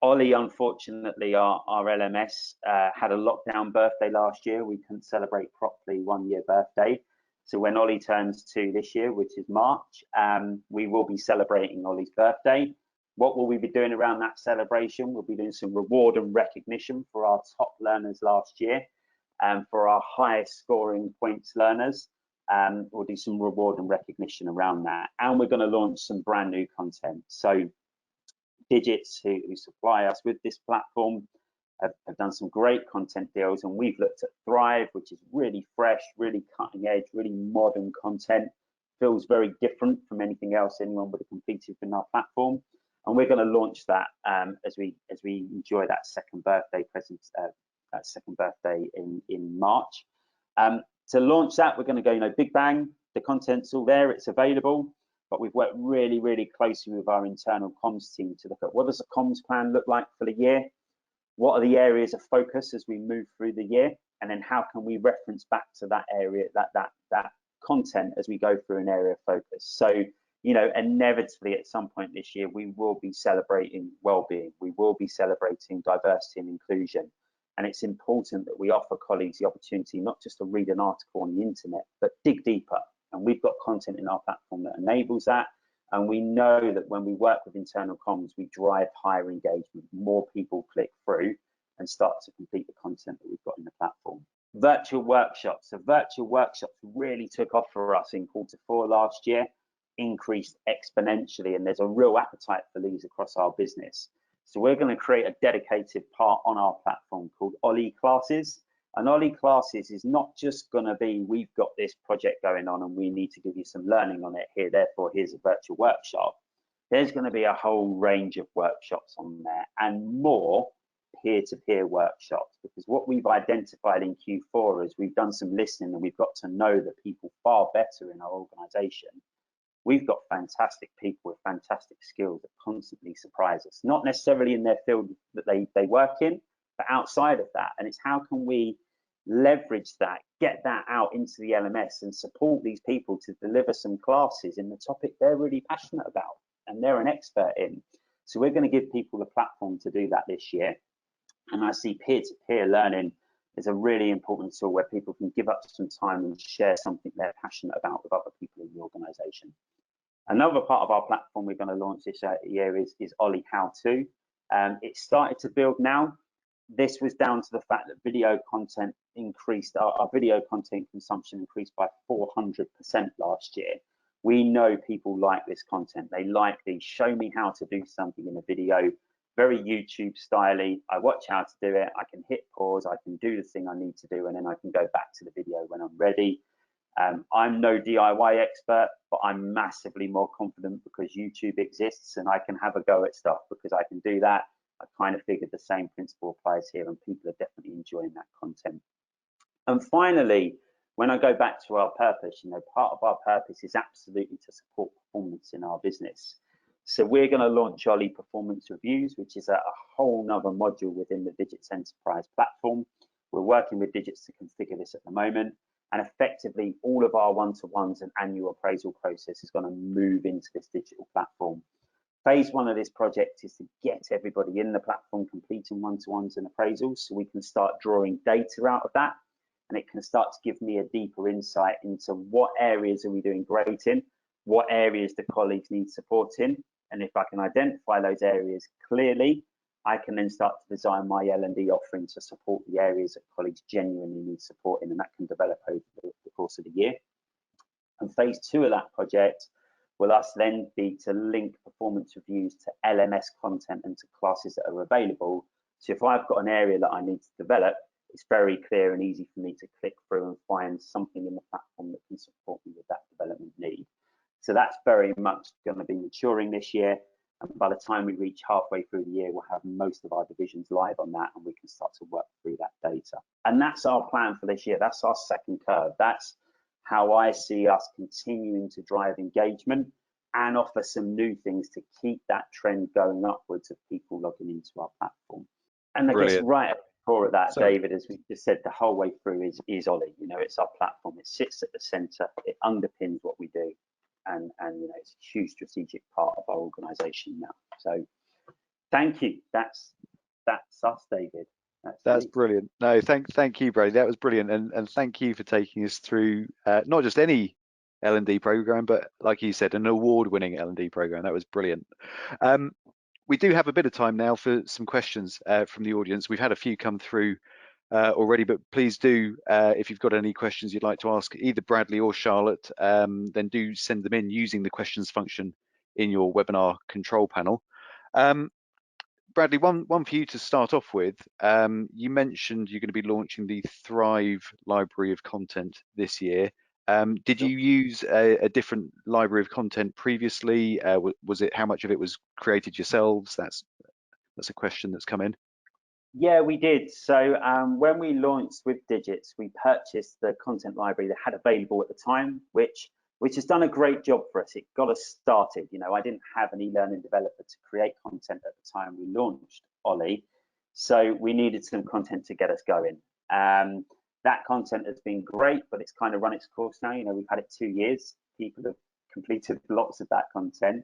Ollie, unfortunately, our LMS had a lockdown birthday last year. We couldn't celebrate properly 1 year birthday. So when Ollie turns 2 this year, which is March, we will be celebrating Ollie's birthday. What will we be doing around that celebration? We'll be doing some reward and recognition for our top learners last year, and for our highest scoring points learners. We'll do some reward and recognition around that. And we're going to launch some brand new content. So Digits, who supply us with this platform, have done some great content deals, and we've looked at Thrive, which is really fresh, really cutting edge, really modern content. Feels very different from anything else anyone would have completed in our platform. And we're going to launch that as we enjoy that second birthday present, that second birthday in March. To launch that, we're going to go, big bang. The content's all there, it's available, but we've worked really, really closely with our internal comms team to look at what does the comms plan look like for the year? What are the areas of focus as we move through the year? And then how can we reference back to that area, that content as we go through an area of focus? So, inevitably at some point this year, we will be celebrating well-being. We will be celebrating diversity and inclusion. And it's important that we offer colleagues the opportunity not just to read an article on the internet, but dig deeper. And we've got content in our platform that enables that. And we know that when we work with internal comms, we drive higher engagement. More people click through and start to complete the content that we've got in the platform. Virtual workshops. So virtual workshops really took off for us in Q4 last year, increased exponentially, and there's a real appetite for these across our business. So we're going to create a dedicated part on our platform called Ollie Classes. And Ollie Classes is not just going to be, we've got this project going on and we need to give you some learning on it here, therefore here's a virtual workshop. There's going to be a whole range of workshops on there and more peer-to-peer workshops, because what we've identified in Q4 is we've done some listening and we've got to know the people far better in our organization. We've got fantastic people with fantastic skills that constantly surprise us, not necessarily in their field that they work in, but outside of that. And it's how can we leverage that, get that out into the LMS and support these people to deliver some classes in the topic they're really passionate about and they're an expert in. So we're going to give people the platform to do that this year. And I see peer-to-peer learning is a really important tool where people can give up some time and share something they're passionate about with other people in the organization. Another part of our platform we're going to launch this year is Ollie How To. It started to build now. This was down to the fact that video content increased, our video content consumption increased by 400% last year. We know people like this content. They like the show me how to do something in a video, very YouTube styly. I watch how to do it. I can hit pause. I can do the thing I need to do, and then I can go back to the video when I'm ready. I'm no DIY expert, but I'm massively more confident because YouTube exists and I can have a go at stuff because I can do that. I kind of figured the same principle applies here, and people are definitely enjoying that content. And finally, when I go back to our purpose, part of our purpose is absolutely to support performance in our business. So we're going to launch Ollie Performance Reviews, which is a whole nother module within the Digits Enterprise platform. We're working with Digits to configure this at the moment. And effectively, all of our one-to-ones and annual appraisal process is going to move into this digital platform. Phase 1 of this project is to get everybody in the platform completing one-to-ones and appraisals so we can start drawing data out of that. And it can start to give me a deeper insight into what areas are we doing great in, what areas do colleagues need support in. And if I can identify those areas clearly, I can then start to design my L&D offering to support the areas that colleagues genuinely need support in, and that can develop over the course of the year. And phase 2 of that project will then be to link performance reviews to LMS content and to classes that are available. So if I've got an area that I need to develop, it's very clear and easy for me to click through and find something in the platform that can support me with that development need. So that's very much going to be maturing this year. And by the time we reach halfway through the year, we'll have most of our divisions live on that, and we can start to work through that data. And that's our plan for this year. That's our second curve. That's how I see us continuing to drive engagement and offer some new things to keep that trend going upwards of people logging into our platform. And I guess Brilliant. right at the core of that, Sorry. David, as we just said, the whole way through is Ollie. You know, it's our platform. It sits at the center. It underpins what we do, and you know, it's a huge strategic part of our organisation now. So, thank you. That's us, David. That's brilliant. No, thank you, Bradley. That was brilliant, and thank you for taking us through not just any L&D program, but like you said, an award-winning L&D program. That was brilliant. We do have a bit of time now for some questions from the audience. We've had a few come through already, but please do, if you've got any questions you'd like to ask either Bradley or Charlotte, then do send them in using the questions function in your webinar control panel. Bradley, one for you to start off with. You mentioned you're going to be launching the Thrive library of content this year. Did you use a different library of content previously? Was it, how much of it was created yourselves? That's a question that's come in. Yeah, we did. So when we launched with Digits, we purchased the content library that had available at the time, which has done a great job for us. It got us started. You know, I didn't have an e-learning developer to create content at the time we launched Ollie, so we needed some content to get us going. That content has been great, but it's kind of run its course now. You know, we've had it 2 years. People have completed lots of that content.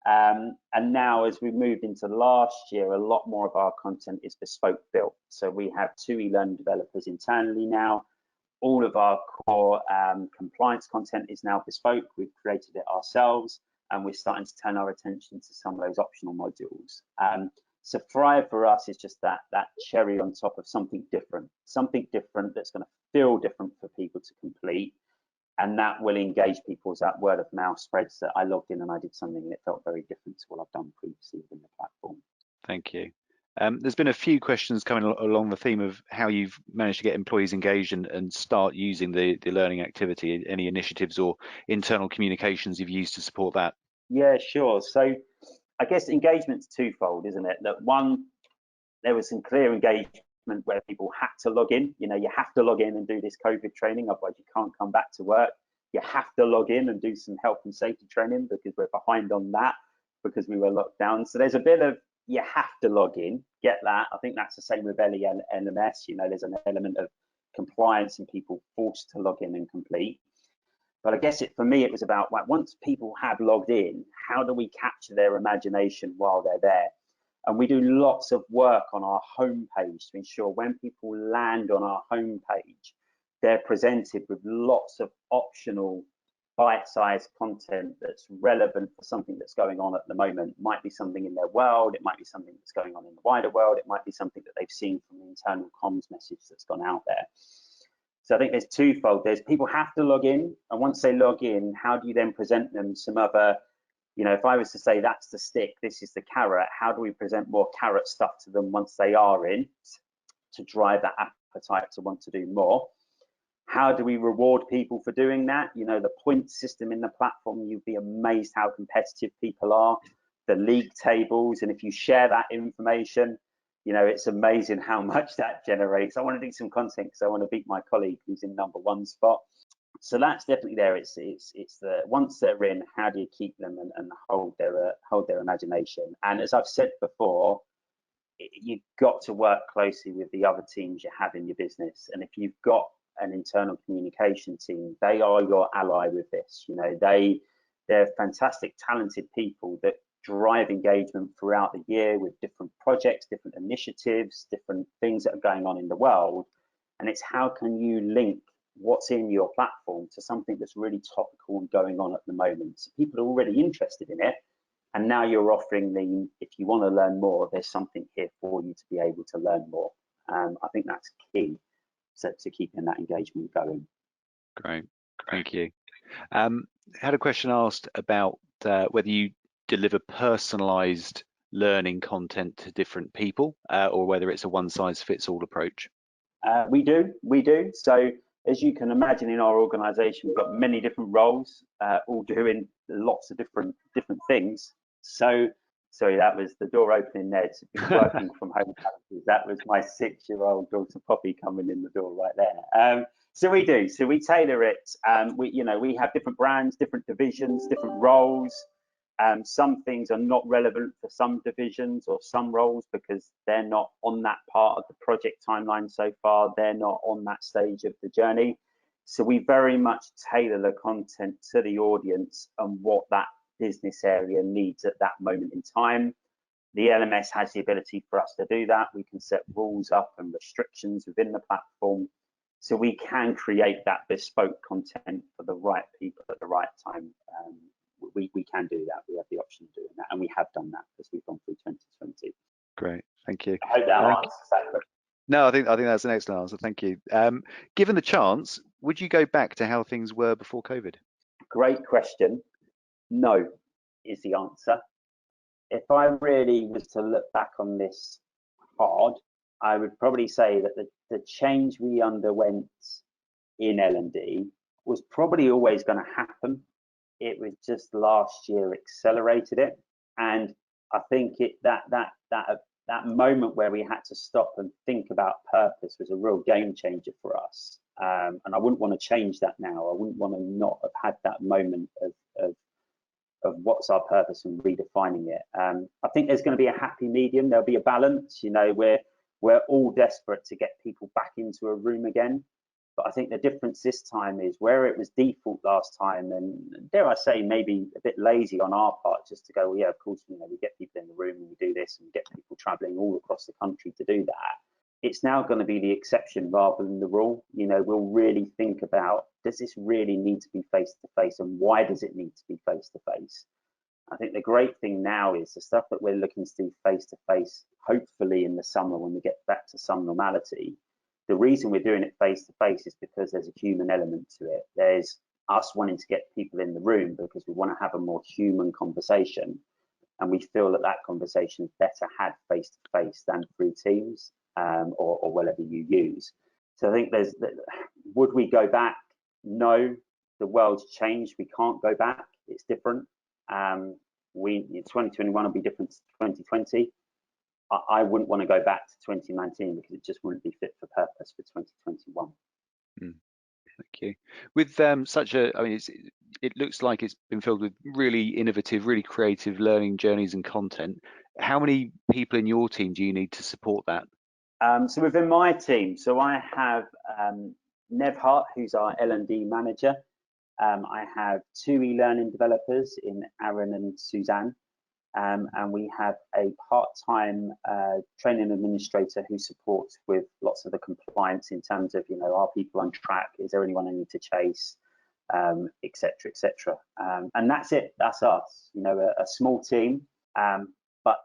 And now as we moved into last year, a lot more of our content is bespoke built. So we have 2 e-learning developers internally now. All of our core compliance content is now bespoke. We've created it ourselves, and we're starting to turn our attention to some of those optional modules. So Thrive for us is just that cherry on top of something different that's going to feel different for people to complete, and that will engage people as that word of mouth spreads that I logged in and I did something and it felt very different to what I've done previously within the platform. Thank you. There's been a few questions coming along the theme of how you've managed to get employees engaged and start using the learning activity. Any initiatives or internal communications you've used to support that? Yeah, sure. So I guess engagement's twofold, isn't it? That one, there was some clear engagement where people had to log in. You know, you have to log in and do this COVID training, otherwise you can't come back to work. You have to log in and do some health and safety training because we're behind on that because we were locked down. So there's a bit of you have to log in, get that. I think that's the same with LMS. You know, there's an element of compliance and people forced to log in and complete. But I guess for me, it was about like, once people have logged in, how do we capture their imagination while they're there? And we do lots of work on our homepage to ensure when people land on our homepage, they're presented with lots of optional bite-sized content that's relevant for something that's going on at the moment. It might be something in their world, it might be something that's going on in the wider world, it might be something that they've seen from the internal comms message that's gone out there. So I think there's twofold. There's people have to log in, and once they log in, how do you then present them some other, you know, if I was to say that's the stick, this is the carrot, how do we present more carrot stuff to them once they are in to drive that appetite to want to do more? How do we reward people for doing that? You know, the point system in the platform, you'd be amazed how competitive people are, the league tables, and if you share that information, you know, it's amazing how much that generates. I want to do some content because I want to beat my colleague who's in #1 spot. So that's definitely there. It's the once they're in, how do you keep them and hold their imagination? And as I've said before, you've got to work closely with the other teams you have in your business. And if you've got an internal communication team, they are your ally with this. You know, they're fantastic, talented people that drive engagement throughout the year with different projects, different initiatives, different things that are going on in the world. And it's how can you link what's in your platform to something that's really topical and going on at the moment. So people are already interested in it, and now you're offering them, if you want to learn more, there's something here for you to be able to learn more. I think that's key to keeping that engagement going. Great, thank you. Had a question asked about whether you deliver personalized learning content to different people or whether it's a one-size-fits-all approach. We do. So as you can imagine, in our organization, we've got many different roles, all doing lots of different things. So sorry, that was the door opening there to be working from home. That was my 6-year-old daughter Poppy coming in the door right there. So we do. So we tailor it. We have different brands, different divisions, different roles. Some things are not relevant for some divisions or some roles because they're not on that part of the project timeline so far. They're not on that stage of the journey. So we very much tailor the content to the audience and what that business area needs at that moment in time. The LMS has the ability for us to do that. We can set rules up and restrictions within the platform. So we can create that bespoke content for the right people at the right time. We can do that. We have the option of doing that, and we have done that as we've gone through 2020. Great, thank you. I hope that answers that question. No, I think that's an excellent answer. Thank you. Given the chance, would you go back to how things were before COVID? Great question. No is the answer. If I really was to look back on this hard, I would probably say that the change we underwent in L&D was probably always going to happen. It was just last year accelerated it, and I think that moment where we had to stop and think about purpose was a real game changer for us. And I wouldn't want to change that now. I wouldn't want to not have had that moment of what's our purpose and redefining it. I think there's going to be a happy medium. There'll be a balance. You know, we're all desperate to get people back into a room again. But I think the difference this time is where it was default last time, and dare I say, maybe a bit lazy on our part, just to go, well, yeah, of course, you know, we get people in the room and we do this, and we get people traveling all across the country to do that. It's now going to be the exception rather than the rule. You know, we'll really think about, does this really need to be face to face, and why does it need to be face to face? I think the great thing now is the stuff that we're looking to do face to face, hopefully in the summer when we get back to some normality. The reason we're doing it face to face is because there's a human element to it. There's us wanting to get people in the room because we want to have a more human conversation. And we feel that conversation is better had face to face than through Teams or whatever you use. So I think would we go back? No, the world's changed. We can't go back. It's different. 2021 will be different to 2020. I wouldn't want to go back to 2019 because it just wouldn't be fit for purpose for 2021. Thank you. With such a, I mean, it looks like it's been filled with really innovative, really creative learning journeys and content. How many people in your team do you need to support that? So within my team, so I have Nev Hart, who's our L&D manager. I have 2 e-learning developers in Aaron and Suzanne. And we have a part-time training administrator who supports with lots of the compliance in terms of, you know, are people on track? Is there anyone I need to chase? Et cetera, et cetera. And that's it. That's us. You know, a small team, but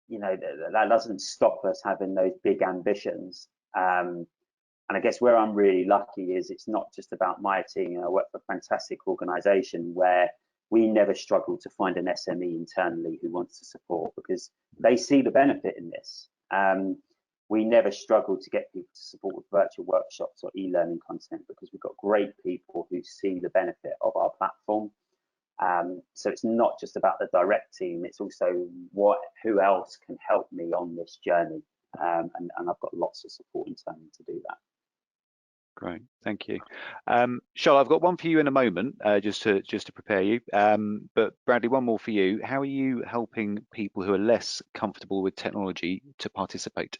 you know that doesn't stop us having those big ambitions. And I guess where I'm really lucky is it's not just about my team. You know, I work for a fantastic organisation where we never struggle to find an SME internally who wants to support because they see the benefit in this. We never struggle to get people to support with virtual workshops or e-learning content because we've got great people who see the benefit of our platform. So it's not just about the direct team, it's also who else can help me on this journey. And I've got lots of support internally to do that. Great, thank you. Charlotte, I've got one for you in a moment, just to prepare you. But Bradley, one more for you. How are you helping people who are less comfortable with technology to participate?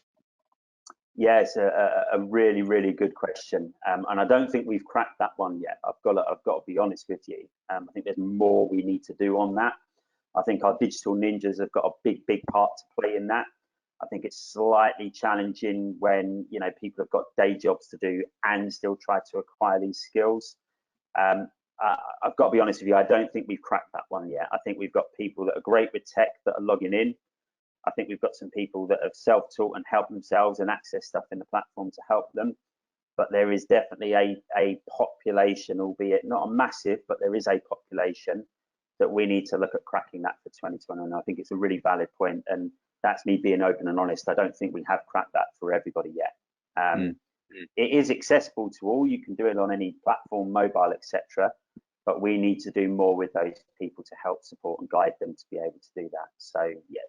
Yeah, it's a really, really good question, and I don't think we've cracked that one yet. I've got to be honest with you. I think there's more we need to do on that. I think our digital ninjas have got a big part to play in that. I think it's slightly challenging when, you know, people have got day jobs to do and still try to acquire these skills. I've got to be honest with you, I don't think we've cracked that one yet. I think we've got people that are great with tech that are logging in. I think we've got some people that have self-taught and helped themselves and access stuff in the platform to help them. But there is definitely a population, albeit not a massive, but there is a population that we need to look at cracking that for 2020. And I think it's a really valid point. And that's me being open and honest. I don't think we have cracked that for everybody yet. It is accessible to all. You can do it on any platform, mobile, etc. But we need to do more with those people to help support and guide them to be able to do that. So yeah,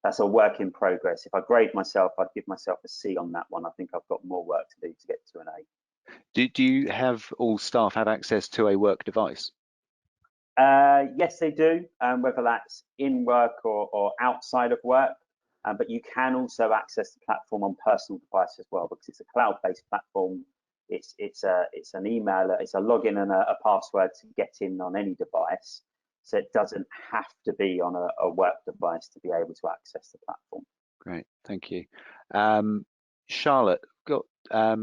that's a work in progress. If I grade myself, I'd give myself a C on that one. I think I've got more work to do to get to an A. Do you have all staff have access to a work device? Yes, they do, whether that's in work or outside of work. But you can also access the platform on personal device as well, because it's a cloud-based platform. It's an email, it's a login and a password to get in on any device. So it doesn't have to be on a work device to be able to access the platform. Great, thank you. Charlotte, got a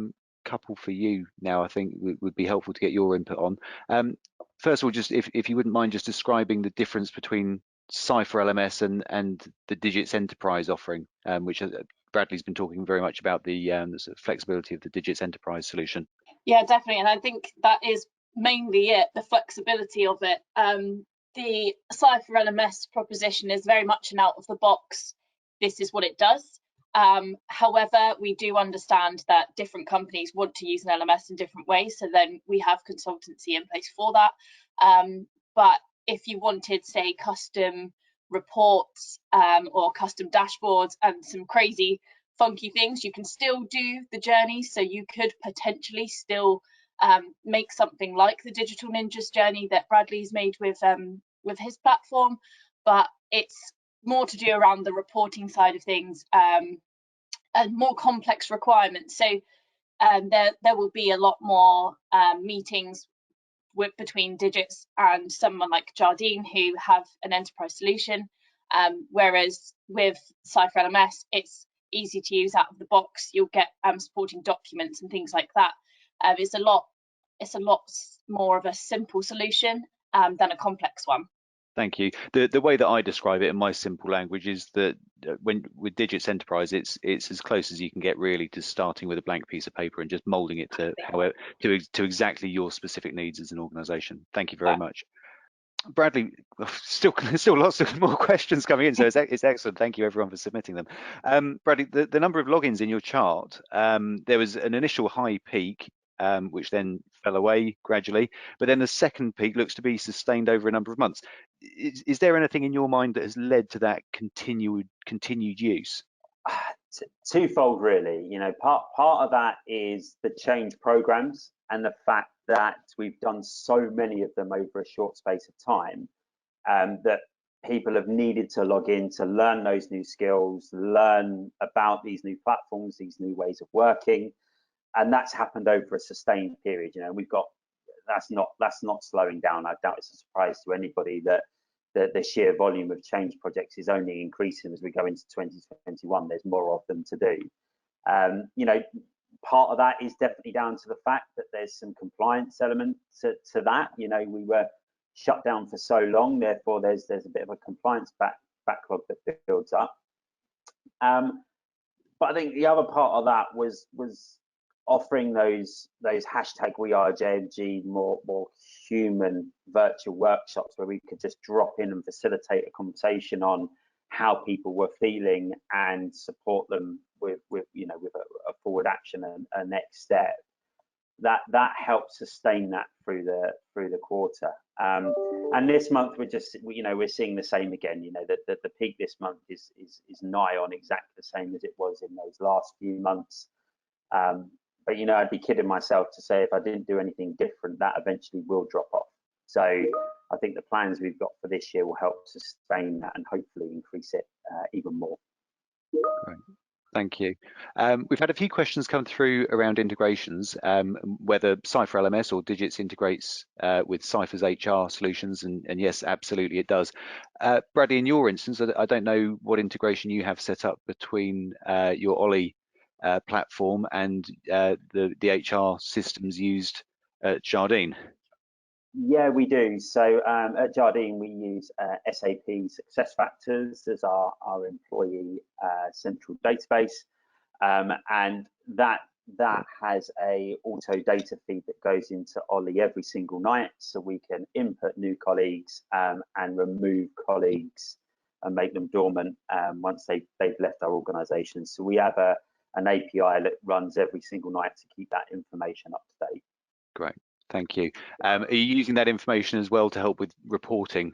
couple for you now. I think would be helpful to get your input on. First of all, just if you wouldn't mind just describing the difference between Cypher LMS and the Digits Enterprise offering, which Bradley's been talking very much about the sort of flexibility of the Digits Enterprise solution. Yeah, definitely, and I think that is mainly it, the flexibility of it. The Cypher LMS proposition is very much an out of the box, this is what it does. However, we do understand that different companies want to use an LMS in different ways, so then we have consultancy in place for that. But if you wanted, say, custom reports or custom dashboards and some crazy funky things, you can still do the journey. So you could potentially still make something like the Digital Ninjas journey that Bradley's made with his platform, but it's more to do around the reporting side of things and more complex requirements. So there will be a lot more meetings between Digits and someone like Jardine who have an enterprise solution, whereas with Cypher LMS, it's easy to use out of the box. You'll get supporting documents and things like that. It's a lot more of a simple solution than a complex one. Thank you. The way that I describe it in my simple language is that when with Digits Enterprise, it's as close as you can get really to starting with a blank piece of paper and just molding it to to exactly your specific needs as an organization. Thank you very much. Bradley, still lots of more questions coming in, so it's excellent. Thank you everyone for submitting them. Bradley, the number of logins in your chart, there was an initial high peak, which then fell away gradually, but then the second peak looks to be sustained over a number of months. Is there anything in your mind that has led to that continued use? Twofold, really. Part of that is the change programs and the fact that we've done so many of them over a short space of time, that people have needed to log in to learn those new skills, learn about these new platforms, these new ways of working, and that's happened over a sustained period. We've got that's not slowing down. I doubt it's a surprise to anybody that the sheer volume of change projects is only increasing as we go into 2021. There's more of them to do. Part of that is definitely down to the fact that there's some compliance element to that. We were shut down for so long, therefore there's a bit of a compliance backlog that builds up. But I think the other part of that was offering those #WeAreJMG more human virtual workshops where we could just drop in and facilitate a conversation on how people were feeling and support them with a forward action and a next step. That helped sustain that through the quarter. And this month we're seeing the same again. The peak this month is nigh on exactly the same as it was in those last few months. But I'd be kidding myself to say if I didn't do anything different, that eventually will drop off. So I think the plans we've got for this year will help sustain that and hopefully increase it even more. Great. Thank you. We've had a few questions come through around integrations, whether Cypher LMS or Digits integrates with Cypher's HR solutions, and yes, absolutely it does. Bradley, in your instance, I don't know what integration you have set up between your Ollie platform and the HR systems used at Jardine. Yeah, we do. So at Jardine, we use SAP SuccessFactors as our employee central database, and that has a auto data feed that goes into Ollie every single night, so we can input new colleagues and remove colleagues and make them dormant once they've left our organisation. So we have an API that runs every single night to keep that information up to date. Great. Thank you. Are you using that information as well to help with reporting?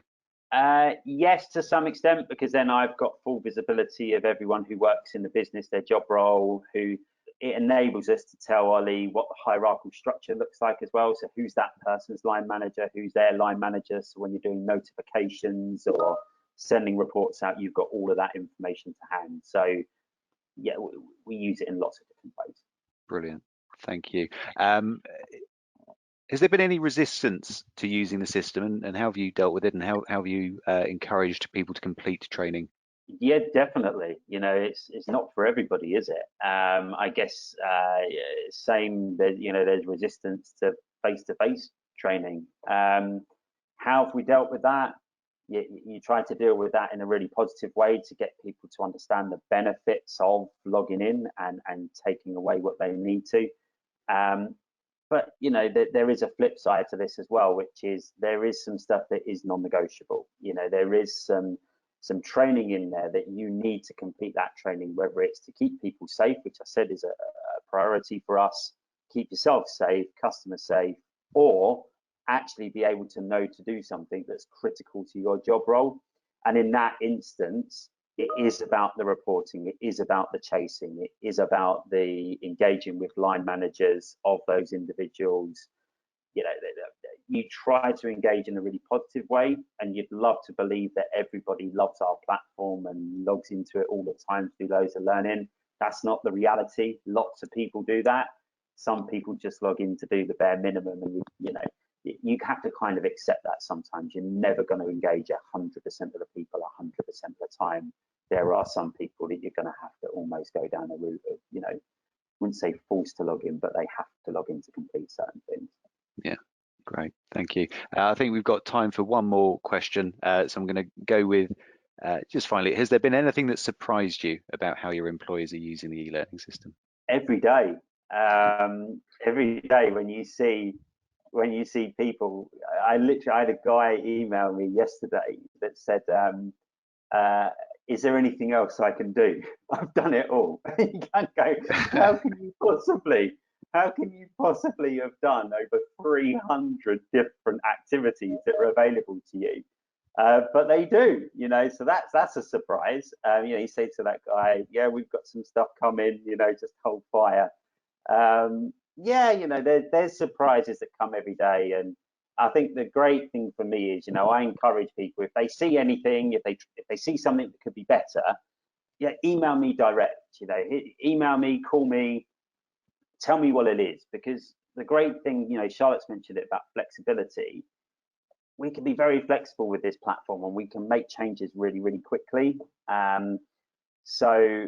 Yes, to some extent, because then I've got full visibility of everyone who works in the business, their job role, who it enables us to tell Ollie what the hierarchical structure looks like as well. So who's that person's line manager, who's their line manager. So when you're doing notifications or sending reports out, you've got all of that information to hand. So yeah, we use it in lots of different ways. Brilliant, thank you. Has there been any resistance to using the system, and how have you dealt with it, and how have you encouraged people to complete training? Yeah, definitely. You know, it's not for everybody, is it? I guess same that, you know, there's resistance to face-to-face training. How have we dealt with that? You try to deal with that in a really positive way to get people to understand the benefits of logging in and taking away what they need to. But you know, there is a flip side to this as well, which is there is some stuff that is non-negotiable. You know, there is some training in there that you need to complete that training, whether it's to keep people safe, which I said is a priority for us, keep yourself safe, customers safe, or actually be able to know to do something that's critical to your job role. And in that instance, it is about the reporting, it is about the chasing, it is about the engaging with line managers of those individuals. You know, you try to engage in a really positive way, and you'd love to believe that everybody loves our platform and logs into it all the time to do loads of learning. That's not the reality. Lots of people do that. Some people just log in to do the bare minimum, and you know, you have to kind of accept that sometimes. You're never going to engage 100% of the people 100% of the time. There are some people that you're going to have to almost go down a route of, you know, I wouldn't say forced to log in, but they have to log in to complete certain things. Yeah, great, thank you. I think we've got time for one more question, so I'm going to go with just finally, has there been anything that surprised you about how your employees are using the e-learning system? Every day. Every day when you see people, I had a guy email me yesterday that said, is there anything else I can do? I've done it all. You can't go, how can you possibly have done over 300 different activities that are available to you? But they do, you know, so that's a surprise. You know, you say to that guy, yeah, we've got some stuff coming, you know, just hold fire. Yeah, you know, there's surprises that come every day, and I think the great thing for me is, you know, I encourage people, if they see anything, if they see something that could be better, yeah, email me direct. You know, email me, call me, tell me what it is, because the great thing, you know, Charlotte's mentioned it about flexibility. We can be very flexible with this platform, and we can make changes really, really quickly. So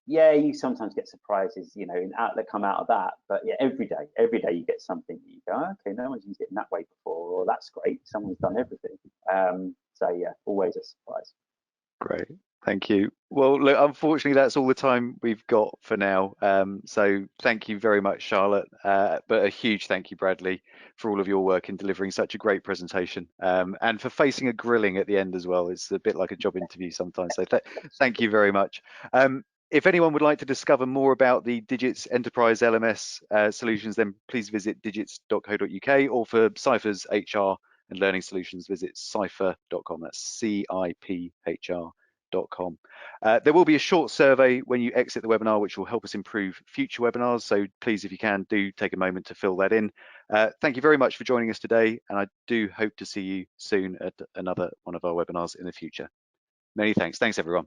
yeah, you sometimes get surprises, you know, that come out of that. But yeah, every day you get something that you go, oh, okay, no one's used it in that way before, or that's great, someone's done everything. So yeah, always a surprise. Great, thank you. Well, look, unfortunately, that's all the time we've got for now. So thank you very much, Charlotte, but a huge thank you, Bradley, for all of your work in delivering such a great presentation, and for facing a grilling at the end as well. It's a bit like a job interview sometimes, so thank you very much. If anyone would like to discover more about the Digits Enterprise LMS solutions, then please visit digits.co.uk, or for Cipher's HR and learning solutions, visit cipher.com. That's ciphr.com. There will be a short survey when you exit the webinar, which will help us improve future webinars. So please, if you can, do take a moment to fill that in. Thank you very much for joining us today, and I do hope to see you soon at another one of our webinars in the future. Many thanks. Thanks, everyone.